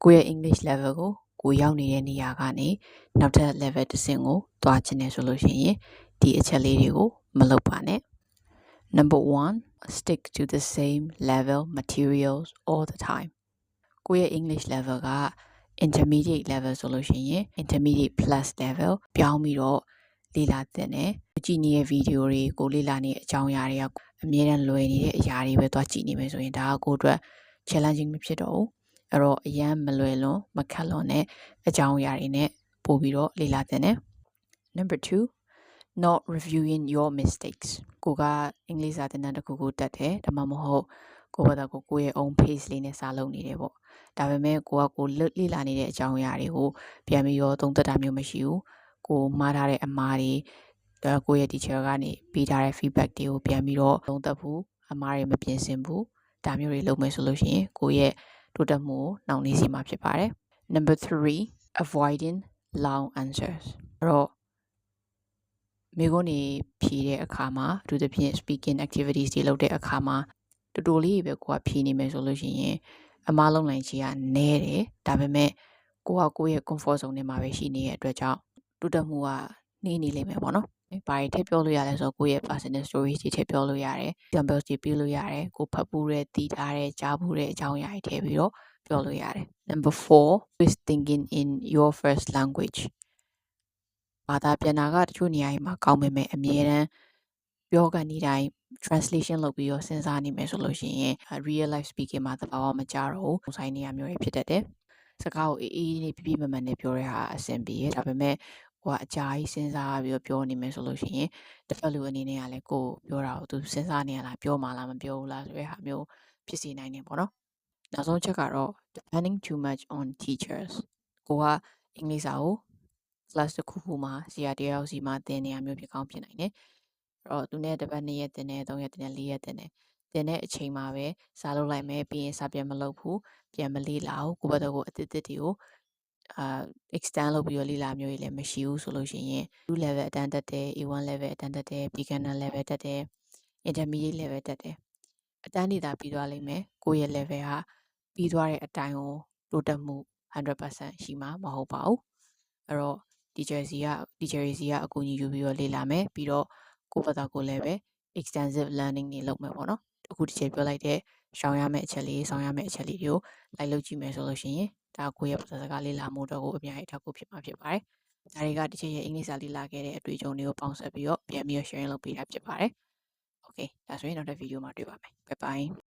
ကိုယ့်ရဲ့ English level ကိုကိုရောက်နေတဲ့နေရာကနေနောက်ထပ် level တစ်ဆင့်ကိုသွားချင်တယ်ဆိုလို့ရှိရင်ဒီအချက်လေးတွေကိုမလုပ်ပါနဲ့ Number 1 stick to the same level materials all the time ကိုယ့်ရဲ့ English level က intermediate level ဆိုလို့ရှိရင် intermediate plus level ပြောင်းပြီးတော့လေ့လာသင့်တယ်ကြည့်နေတဲ့ဗီဒီယိုတွေကိုလေ့လာနေတဲ့အကြောင်းအရာတွေကအမြဲတမ်းလွယ်နေတဲ့အရာတွေပဲသွားကြည့်နေမယ်ဆိုရင်ဒါကကိုယ့်အတွက် challenging မဖြစ်တော့ဘူးအဲ့တော့အရန်မလွယ်လွန်မခက်လွန်တဲ့အကြောင်းအရာတွေနဲ့ပို့ပြီးတော့လေ့လာသင့်တယ် Number 2 not reviewing your mistakes ကိုကအင်္ဂလိပ်စာသင်တန်းတစ်ခုကိုတက်တယ်ဒါမှမဟုတ်ကိုယ့်ဘာသာကိုယ့်ရဲ့ own pace လေးနဲ့စာလုပ်နေတယ်ပေါ့ဒါပေမဲ့ကိုလေ့လာနေတဲ့အကြောင်းအရာတွေကိုပြန်ပြီးတော့သုံးသပ်တာမျိုးမရှိဘူးကိုမှားထားတဲ့အမှားတွေကိုယ့်ရဲ့ teacher ကနေပေးထားတဲ့ feedback တွေကိုပြန်ပြီးတော့သုံးသပ်ဖို့အမှားတွေမပြင်ဆင်ဘူးဒါမျိုးတွေလုပ်မယ်ဆိုလို့ရှိရင်ကိုယ့်ရဲ့တိုးတက်မှုကိုနှောင့်နှေးစေမှာဖြစ်ပါတယ် Number 3 avoiding long answers အဲ့တော့မိကုန်းနေဖြေတဲ့အခါမှာအထူးသဖြင့် speaking activities တွေလုပ်တဲ့အခါမှာတူတူလေးပဲကိုကဖြေနေမယ်ဆိုလို့ရှိရင်အမားလုံးနိုင်ချေကနည်းတယ်ဒါပေမဲ့ကိုယ့်ရဲ့ comfort zone ထဲမှာပဲရှိနေတဲ့အတွက်ကြောင့်တိုးတက်မှုကနှေးနေလိမ့်မယ်ပေါ့နော်ဘာတွေထည့်ပြောလို့ရလဲဆိုတော့ကိုယ့်ရဲ့ personal stories တွေထည့်ပြောလို့ရတယ် examples တွေပြလို့ရတယ်ကိုဖတ်ဘူးတဲ့တည်ထားတဲ့ကြားဘူးတဲ့အကြောင်းအရာတွေထည့်ပြီးတော့ပြောလို့ရတယ် Number 4 is thinking in your first language ဘာသာပြန်တာကတချို့နေရာတွေမှာကောင်းပေမဲ့အမြဲတမ်းပြောကန်ဒီတိုင်း translation လုပ်ပြီးတော့စဉ်းစားနေမယ်ဆိုလို့ရှိရင် real life speaking မှာသဘာဝမကြတော့ဘူးဆိုင်နေရမျိုးတွေဖြစ်တတ်တယ်စကားကိုအေးနေပြပြမမှန်နဲ့ပြောတဲ့ဟာအဆင်ပြေရဒါပေမဲ့ကိုကအကြာကြီးစဉ်းစားပြီးတော့ပြောနေမယ်ဆိုလို့ရှိရင်တစ်ဖက်လူအနေနဲ့ကလည်းကိုပြောတာကိုသူစဉ်းစားနေရလားပြောမှလားမပြောဘူးလားဆိုတဲ့ဟာမျိုးဖြစ်စေနိုင်တယ်ပေါ့နော်နောက်ဆုံးချက်ကတော့ depending too much on teachers ကိုကအင်္ဂလိပ်စာကို class တစ်ခုမှာဆရာတယောက်စီမှာသင်နေရမျိုးဖြစ်ကောင်းဖြစ်နိုင်တယ်အဲ့တော့သူနဲ့တစ်ပတ်2ရက်သင်တယ်3ရက်သင်တယ်4ရက်သင်တယ်သင်တဲ့အချိန်မှာပဲစာလုပ်လိုက်မယ်ပြီးရင်စာပြန်မလုပ်ဘူးပြန်မလေ့လာဘူးကိုယ့်ဘက်ကအသစ်တွေကိုextend လုပ်ပြီးတော့လေ့လာမျိုးတွေလည်းမရှိဘူးဆိုလို့ရှိရင် 2 level အတန်းတက်တယ် A1 level အတန်းတက်တယ် beginner level တက်တယ် intermediate level တက်တယ်အတန်းနေတာပြီးသွားလိမ့်မယ်ကိုယ့်ရဲ့ level ကပြီးသွားတဲ့အတိုင်းကိုတိုးတက်မှု 100% ရှိမှာမဟုတ်ပါဘူးအဲ့တော့ teacher စီကအကူအညီယူပြီးတော့လေ့လာမယ်ပြီးတော့ကိုယ့်ဘာသာကိုလည်းပဲ extensive learning တွေလုပ်မယ်ပေါ့နော်အခုတစ်ချက်ပြောလိုက်တဲ့ရှောင်ရမယ့်အချက်လေးဆောင်ရမယ့်အချက်လေးတွေကိုလိုက်လုပ်ကြည့်မယ်ဆိုလို့ရှိရင်ဒါကိုယ့်ရဲ့ဘာသာစကားလေ့လာမှုတော့ကိုအများကြီးအထောက်အကူဖြစ်မှာဖြစ်ပါတယ်ဒါတွေကတစ်ချက်ရဲ့အင်္ဂလိပ်စာလေ့လာခဲ့တဲ့အတွေ့အကြုံတွေကိုပေါင်းစပ်ပြီးတော့ပြန်ပြီး sharing လုပ်ပေးတာဖြစ်ပါတယ် Okay ဒါဆိုရင်နောက်တဲ့ဗီဒီယိုမှာတွေ့ပါမယ် Bye bye